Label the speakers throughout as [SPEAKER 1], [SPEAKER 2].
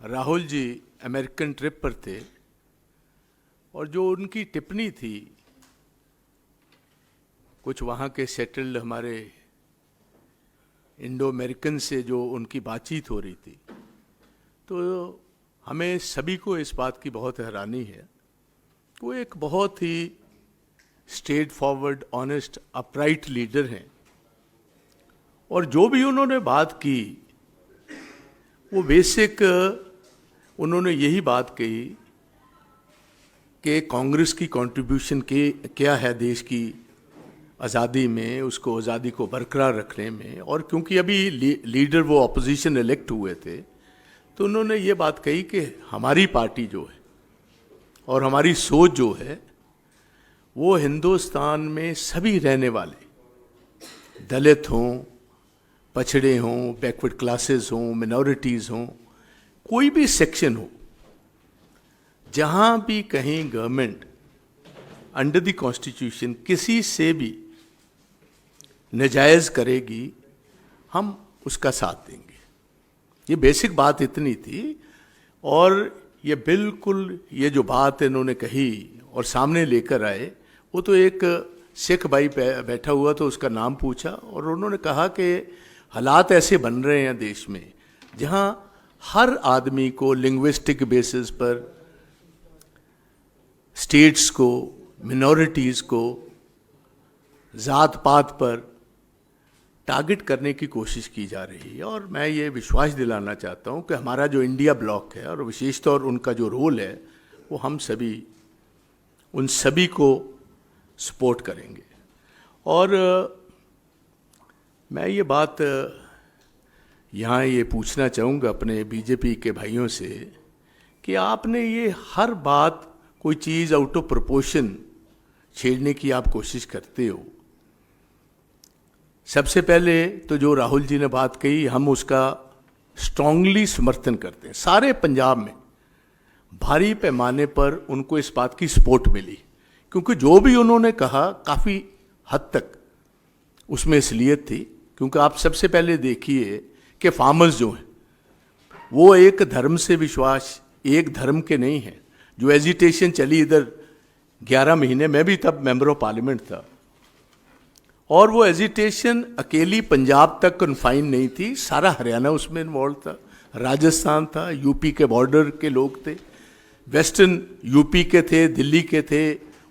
[SPEAKER 1] Rahul ji American trip पर थे और जो उनकी टिप्पणी थी, कुछ वहाँ के सेटल्ड हमारे इंडो अमेरिकन से जो उनकी बातचीत हो रही थी, तो हमें सभी को इस बात की बहुत हैरानी है। वो एक बहुत ही straightforward, honest, upright leader हैं और जो भी उन्होंने बात की वो बेसिक उन्होंने यही बात कही कि कांग्रेस की कंट्रीब्यूशन क्या है देश की आज़ादी में, उसको आज़ादी को बरकरार रखने में। और क्योंकि अभी लीडर वो अपोजिशन इलेक्ट हुए थे, तो उन्होंने ये बात कही कि हमारी पार्टी जो है और हमारी सोच जो है वो हिंदुस्तान में सभी रहने वाले, दलित हों, पछड़े हों, बैकवर्ड क्लासेस हों, मिनॉरिटीज़ हों, कोई भी सेक्शन हो, जहाँ भी कहीं गवर्नमेंट अंडर द कॉन्स्टिट्यूशन किसी से भी नाजायज़ करेगी, हम उसका साथ देंगे। ये बेसिक बात इतनी थी। और ये बिल्कुल ये जो बात इन्होंने कही और सामने लेकर आए, वो तो एक सिख भाई बैठा हुआ तो उसका नाम पूछा और उन्होंने कहा कि हालात ऐसे बन रहे हैं देश में जहाँ हर आदमी को लिंग्विस्टिक बेसिस पर, स्टेट्स को, मिनॉरिटीज़ को ज़ात पात पर टारगेट करने की कोशिश की जा रही है। और मैं ये विश्वास दिलाना चाहता हूँ कि हमारा जो इंडिया ब्लॉक है और विशेष तौर उनका जो रोल है, वो हम सभी उन सभी को सपोर्ट करेंगे। और मैं ये बात यहाँ ये पूछना चाहूँगा अपने बीजेपी के भाइयों से कि आपने ये हर बात कोई चीज़ आउट ऑफ प्रोपोर्शन छेड़ने की आप कोशिश करते हो। सबसे पहले तो जो राहुल जी ने बात कही, हम उसका स्ट्रांगली समर्थन करते हैं। सारे पंजाब में भारी पैमाने पर उनको इस बात की सपोर्ट मिली, क्योंकि जो भी उन्होंने कहा काफ़ी हद तक उसमें असलियत थी। क्योंकि आप सबसे पहले देखिए कि फार्मर्स जो हैं वो एक धर्म से विश्वास, एक धर्म के नहीं हैं। जो एजिटेशन चली इधर 11 महीने, मैं भी तब मेंबर ऑफ पार्लियामेंट था, और वो एजिटेशन अकेली पंजाब तक कन्फाइन नहीं थी, सारा हरियाणा उसमें इन्वॉल्व था, राजस्थान था, यूपी के बॉर्डर के लोग थे, वेस्टर्न यूपी के थे, दिल्ली के थे,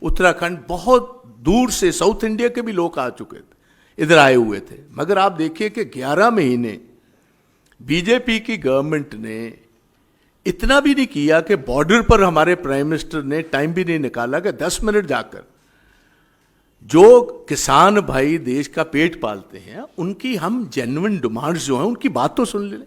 [SPEAKER 1] उत्तराखंड, बहुत दूर से साउथ इंडिया के भी लोग आ चुके थे, इधर आए हुए थे। मगर आप देखिए कि 11 महीने बीजेपी की गवर्नमेंट ने इतना भी नहीं किया कि बॉर्डर पर हमारे प्राइम मिनिस्टर ने टाइम भी नहीं निकाला कि 10 मिनट जाकर जो किसान भाई देश का पेट पालते हैं उनकी हम जेन्युइन डिमांड्स जो हैं उनकी बात तो सुन लें।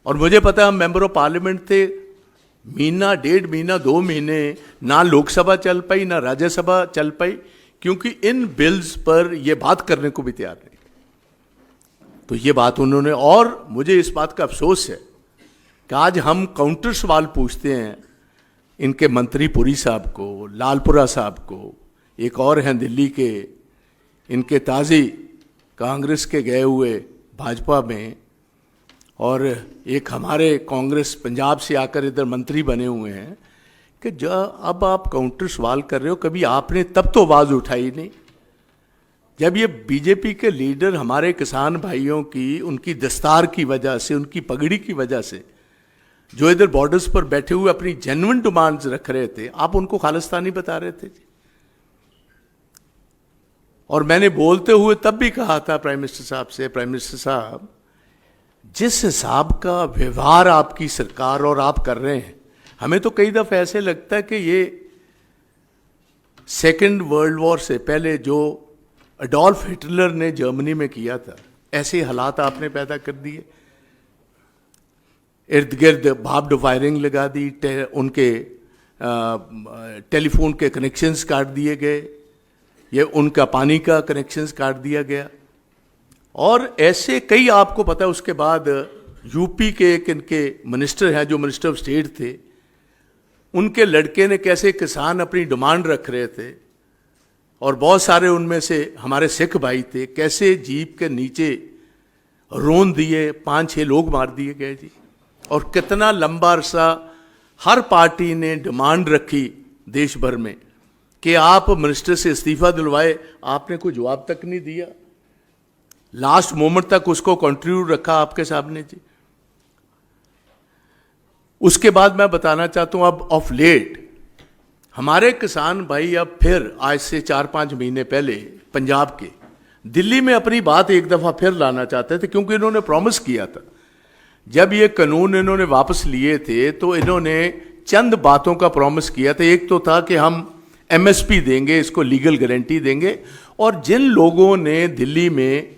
[SPEAKER 1] और मुझे पता है हम मेंबर ऑफ पार्लियामेंट थे, महीना, 1.5 महीना, 2 महीने ना लोकसभा चल पाई ना राज्यसभा चल पाई, क्योंकि इन बिल्स पर ये बात करने को भी तैयार नहीं। तो ये बात उन्होंने, और मुझे इस बात का अफसोस है कि आज हम काउंटर सवाल पूछते हैं इनके मंत्री पुरी साहब को, लालपुरा साहब को, एक और हैं दिल्ली के, इनके ताज़ी कांग्रेस के गए हुए भाजपा में, और एक हमारे कांग्रेस पंजाब से आकर इधर मंत्री बने हुए हैं, कि जब अब आप काउंटर सवाल कर रहे हो, कभी आपने तब तो आवाज़ उठाई नहीं जब ये बीजेपी के लीडर हमारे किसान भाइयों की, उनकी दस्तार की वजह से, उनकी पगड़ी की वजह से, जो इधर बॉर्डर्स पर बैठे हुए अपनी जेन्युइन डिमांड्स रख रहे थे, आप उनको खालिस्तानी बता रहे थे। और मैंने बोलते हुए तब भी कहा था प्राइम मिनिस्टर साहब से, प्राइम मिनिस्टर साहब, जिस हिसाब का व्यवहार आपकी सरकार और आप कर रहे हैं, हमें तो कई दफ़े ऐसे लगता है कि ये सेकेंड वर्ल्ड वॉर से पहले जो एडोल्फ हिटलर ने जर्मनी में किया था, ऐसे हालात आपने पैदा कर दिए। इर्द गिर्द बार्ब्ड फायरिंग लगा दी, उनके टेलीफोन के कनेक्शंस काट दिए गए, ये उनका पानी का कनेक्शंस काट दिया गया, और ऐसे कई आपको पता है। उसके बाद यूपी के एक इनके मिनिस्टर हैं जो मिनिस्टर ऑफ स्टेट थे, उनके लड़के ने कैसे किसान अपनी डिमांड रख रहे थे, और बहुत सारे उनमें से हमारे सिख भाई थे, कैसे जीप के नीचे रोन दिए, 5-6 लोग मार दिए गए जी। और कितना लंबा अरसा हर पार्टी ने डिमांड रखी देश भर में कि आप मिनिस्टर से इस्तीफा दिलवाए, आपने कोई जवाब तक नहीं दिया। लास्ट मोमेंट तक उसको कंटिन्यू रखा आपके सामने जी। उसके बाद मैं बताना चाहता हूं, अब ऑफ लेट हमारे किसान भाई अब फिर आज से 4-5 महीने पहले पंजाब के दिल्ली में अपनी बात एक दफा फिर लाना चाहते थे, क्योंकि इन्होंने प्रॉमिस किया था। जब ये कानून इन्होंने वापस लिए थे तो इन्होंने चंद बातों का प्रॉमिस किया था। एक तो था कि हम एमएसपी देंगे, इसको लीगल गारंटी देंगे, और जिन लोगों ने दिल्ली में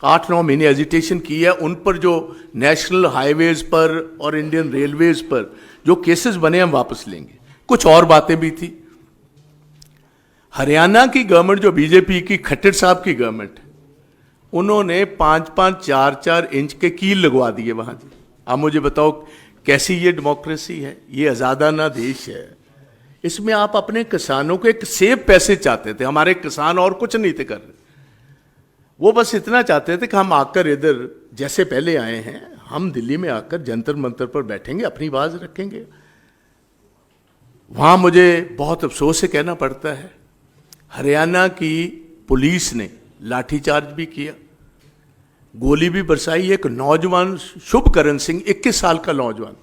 [SPEAKER 1] 8-9 महीने एजिटेशन की है उन पर जो नेशनल हाईवेज पर और इंडियन रेलवेज पर जो केसेस बने हम वापस लेंगे। कुछ और बातें भी थी। हरियाणा की गवर्नमेंट जो बीजेपी की खट्टर साहब की गवर्नमेंट, उन्होंने 5-5, 4-4 इंच के कील लगवा दिए वहां जी। आप मुझे बताओ कैसी ये डेमोक्रेसी है? ये आजादाना देश है। इसमें आप अपने किसानों को एक सेब पैसे चाहते थे। हमारे किसान और कुछ नहीं थे कर रहे, वो बस इतना चाहते थे कि हम आकर इधर जैसे पहले आए हैं, हम दिल्ली में आकर जंतर मंतर पर बैठेंगे, अपनी आवाज रखेंगे। वहां मुझे बहुत अफसोस से कहना पड़ता है, हरियाणा की पुलिस ने लाठीचार्ज भी किया, गोली भी बरसाई। एक नौजवान शुभकरण सिंह 21 साल का नौजवान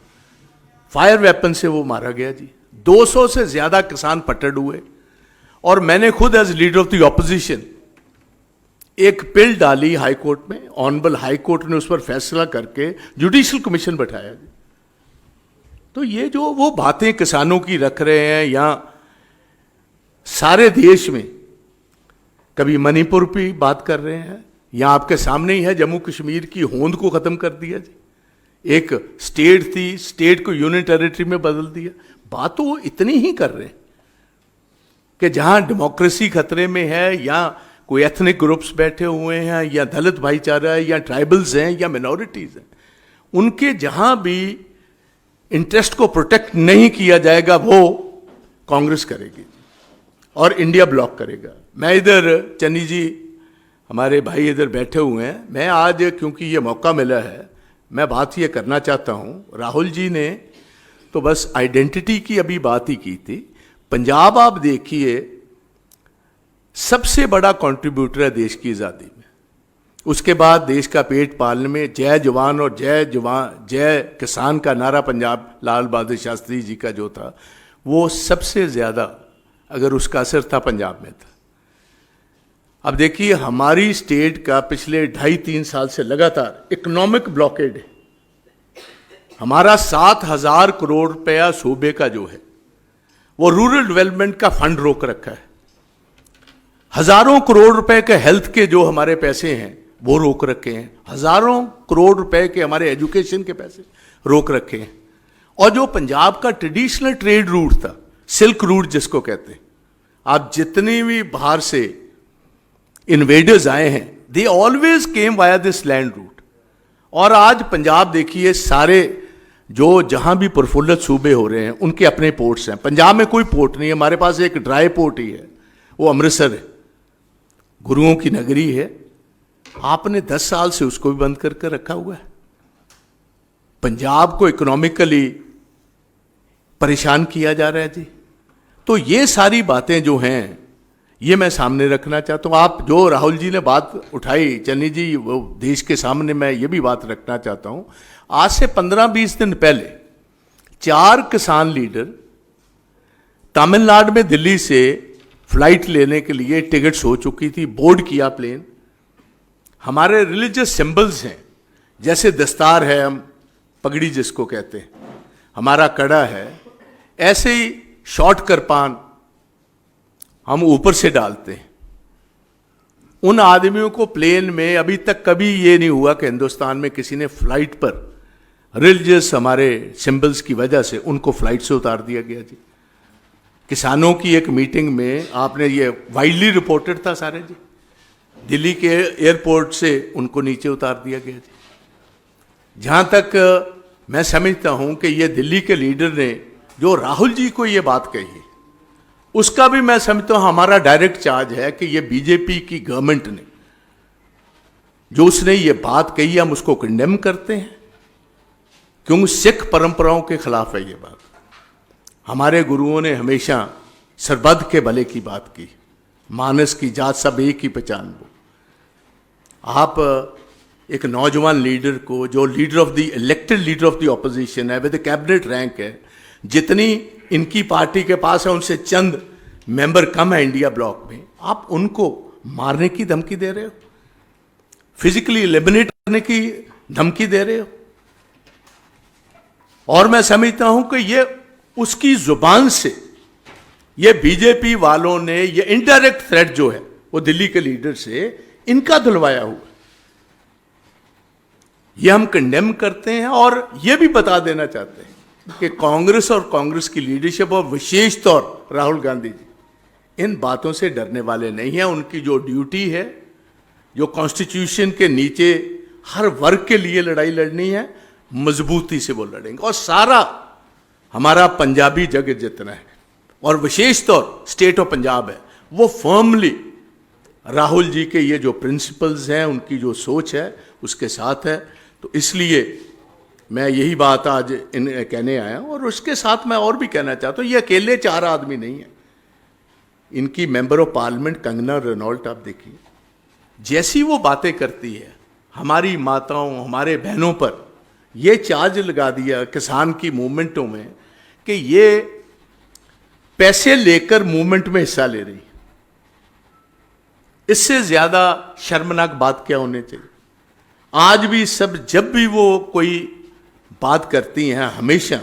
[SPEAKER 1] फायर वेपन से वो मारा गया जी। 200 से ज्यादा किसान पटड़ हुए। और मैंने खुद as leader of the opposition एक बिल डाली हाई कोर्ट में, ऑनरेबल हाई कोर्ट ने उस पर फैसला करके जुडिशियल कमीशन बैठाया जी। तो ये जो वो बातें किसानों की रख रहे हैं, या सारे देश में कभी मणिपुर की बात कर रहे हैं, या आपके सामने ही है जम्मू कश्मीर की होंद को खत्म कर दिया जी। एक स्टेट थी, स्टेट को यूनियन टेरिटरी में बदल दिया। बात तो वो इतनी ही कर रहे हैं कि जहां डेमोक्रेसी खतरे में है, या कोई एथनिक ग्रुप्स बैठे हुए हैं, या दलित भाईचारा है, या ट्राइबल्स हैं, या मिनॉरिटीज हैं, उनके जहां भी इंटरेस्ट को प्रोटेक्ट नहीं किया जाएगा वो कांग्रेस करेगी और इंडिया ब्लॉक करेगा। मैं इधर चन्नी जी हमारे भाई इधर बैठे हुए हैं, मैं आज क्योंकि ये मौका मिला है मैं बात ये करना चाहता हूँ। राहुल जी ने तो बस आइडेंटिटी की अभी बात ही की थी। पंजाब आप देखिए सबसे बड़ा कंट्रीब्यूटर है देश की आज़ादी में। उसके बाद देश का पेट पालने में जय जवान और जय किसान का नारा पंजाब लाल बहादुर शास्त्री जी का जो था, वो सबसे ज़्यादा अगर उसका असर था पंजाब में था। अब देखिए हमारी स्टेट का पिछले 2.5-3 साल से लगातार इकोनॉमिक ब्लॉकेड है। हमारा 7,000 करोड़ रुपया सूबे का जो है वो रूरल डेवलपमेंट का फंड रोक रखा है। हजारों करोड़ रुपए के हेल्थ के जो हमारे पैसे हैं वो रोक रखे हैं। हजारों करोड़ रुपए के हमारे एजुकेशन के पैसे रोक रखे हैं। और जो पंजाब का ट्रेडिशनल ट्रेड रूट था, सिल्क रूट जिसको कहते हैं, आप जितनी भी बाहर से इन्वेडर्स आए हैं they always came via this land route. और आज पंजाब देखिए सारे जो जहां भी प्रफुल्लित सूबे हो रहे हैं उनके अपने पोर्ट्स हैं। पंजाब में कोई पोर्ट नहीं है, हमारे पास एक ड्राई पोर्ट ही है, वो अमृतसर है, गुरुओं की नगरी है। आपने 10 साल से उसको भी बंद करके रखा हुआ है। पंजाब को इकोनॉमिकली परेशान किया जा रहा है जी। तो ये सारी बातें जो हैं ये मैं सामने रखना चाहता हूं। आप जो राहुल जी ने बात उठाई चन्नी जी, वो देश के सामने मैं ये भी बात रखना चाहता हूं। आज से 15-20 दिन पहले 4 किसान लीडर तमिलनाडु में दिल्ली से फ्लाइट लेने के लिए टिकट्स हो चुकी थी, बोर्ड किया प्लेन। हमारे रिलीजियस सिंबल्स हैं, जैसे दस्तार है, हम पगड़ी जिसको कहते हैं, हमारा कड़ा है, ऐसे ही शॉर्ट करपान हम ऊपर से डालते हैं। उन आदमियों को प्लेन में अभी तक कभी ये नहीं हुआ कि हिंदुस्तान में किसी ने फ्लाइट पर रिलीजियस हमारे सिंबल्स की वजह से उनको फ्लाइट से उतार दिया गया जी। किसानों की एक मीटिंग में आपने ये वाइडली रिपोर्टेड था सारे जी, दिल्ली के एयरपोर्ट से उनको नीचे उतार दिया गया जी। जहां तक मैं समझता हूं कि ये दिल्ली के लीडर ने जो राहुल जी को ये बात कही, उसका भी मैं समझता हूं हमारा डायरेक्ट चार्ज है कि ये बीजेपी की गवर्नमेंट ने जो उसने ये बात कही हम उसको कंडेम करते हैं। क्यों सिख परंपराओं के खिलाफ है ये बात। हमारे गुरुओं ने हमेशा सर्वध के भले की बात की, मानस की जात सब एक ही पहचान वो। आप एक नौजवान लीडर को, जो leader of the elected leader of the opposition है, विद कैबिनेट रैंक है, जितनी इनकी पार्टी के पास है उनसे चंद मेंबर कम है इंडिया ब्लॉक में, आप उनको मारने की धमकी दे रहे हो, फिजिकली एलिमिनेट करने की धमकी दे रहे हो। और मैं समझता हूं कि ये उसकी जुबान से, ये बीजेपी वालों ने ये इनडायरेक्ट थ्रेट जो है वो दिल्ली के लीडर से इनका धुलवाया हुआ, ये हम कंडेम करते हैं। और ये भी बता देना चाहते हैं कि कांग्रेस और कांग्रेस की लीडरशिप और विशेष तौर राहुल गांधी जी इन बातों से डरने वाले नहीं हैं। उनकी जो ड्यूटी है, जो कॉन्स्टिट्यूशन के नीचे हर वर्ग के लिए लड़ाई लड़नी है, मजबूती से वो लड़ेंगे। और सारा हमारा पंजाबी जगत जितना है, और विशेष तौर स्टेट ऑफ पंजाब है, वो फर्मली राहुल जी के ये जो प्रिंसिपल्स हैं, उनकी जो सोच है उसके साथ है। तो इसलिए मैं यही बात आज कहने आया। और उसके साथ मैं और भी कहना चाहता हूँ, ये अकेले 4 आदमी नहीं है। इनकी member of parliament Kangana Ranaut आप देखिए, जैसी वो बातें करती है, हमारी माताओं, हमारे बहनों पर ये चार्ज लगा दिया किसान की मूवमेंटों में कि ये पैसे लेकर मूवमेंट में हिस्सा ले रही। इससे ज्यादा शर्मनाक बात क्या होनी चाहिए। आज भी सब, जब भी वो कोई बात करती हैं, हमेशा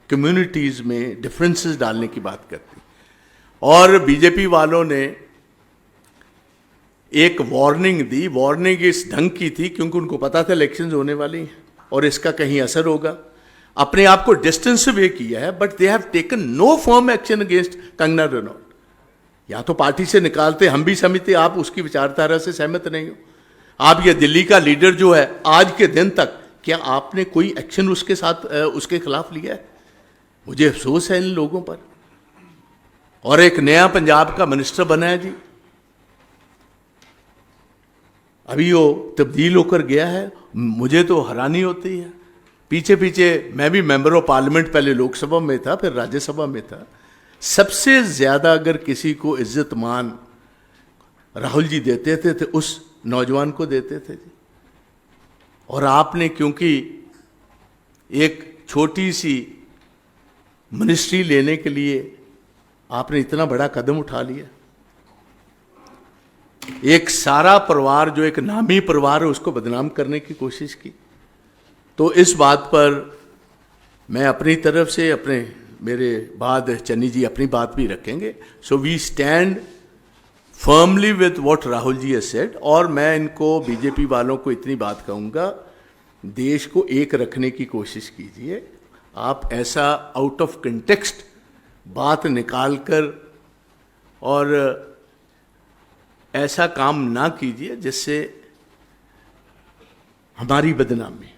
[SPEAKER 1] कम्युनिटीज में डिफरेंसेस डालने की बात करती। और बीजेपी वालों ने एक वार्निंग दी, वार्निंग इस ढंग की थी क्योंकि उनको पता था इलेक्शंस होने वाली हैं और इसका कहीं असर होगा। अपने आप को डिस्टेंस वे किया है, but they have taken no firm action against Kangana Ranaut. या तो पार्टी से निकालते, हम भी समझते आप उसकी विचारधारा से सहमत नहीं हो। आप ये दिल्ली का लीडर जो है, आज के दिन तक क्या आपने कोई एक्शन उसके साथ, उसके खिलाफ लिया है? मुझे अफसोस है इन लोगों पर। और एक नया पंजाब का मिनिस्टर बना है जी, अभी वो तब्दील होकर गया है। मुझे तो हैरानी होती है। पीछे पीछे मैं भी मेंबर ऑफ पार्लियामेंट, पहले लोकसभा में था, फिर राज्यसभा में था। सबसे ज्यादा अगर किसी को इज्जत मान राहुल जी देते थे तो उस नौजवान को देते थे जी। और आपने क्योंकि एक छोटी सी मिनिस्ट्री लेने के लिए आपने इतना बड़ा कदम उठा लिया, एक सारा परिवार जो एक नामी परिवार है उसको बदनाम करने की कोशिश की। तो इस बात पर मैं अपनी तरफ से, अपने मेरे बाद चन्नी जी अपनी बात भी रखेंगे। So we stand firmly with what Rahul ji has said. और मैं इनको, बीजेपी वालों को इतनी बात कहूँगा, देश को एक रखने की कोशिश कीजिए। आप ऐसा आउट ऑफ कंटेक्स्ट बात निकालकर और ऐसा काम ना कीजिए जिससे हमारी बदनामी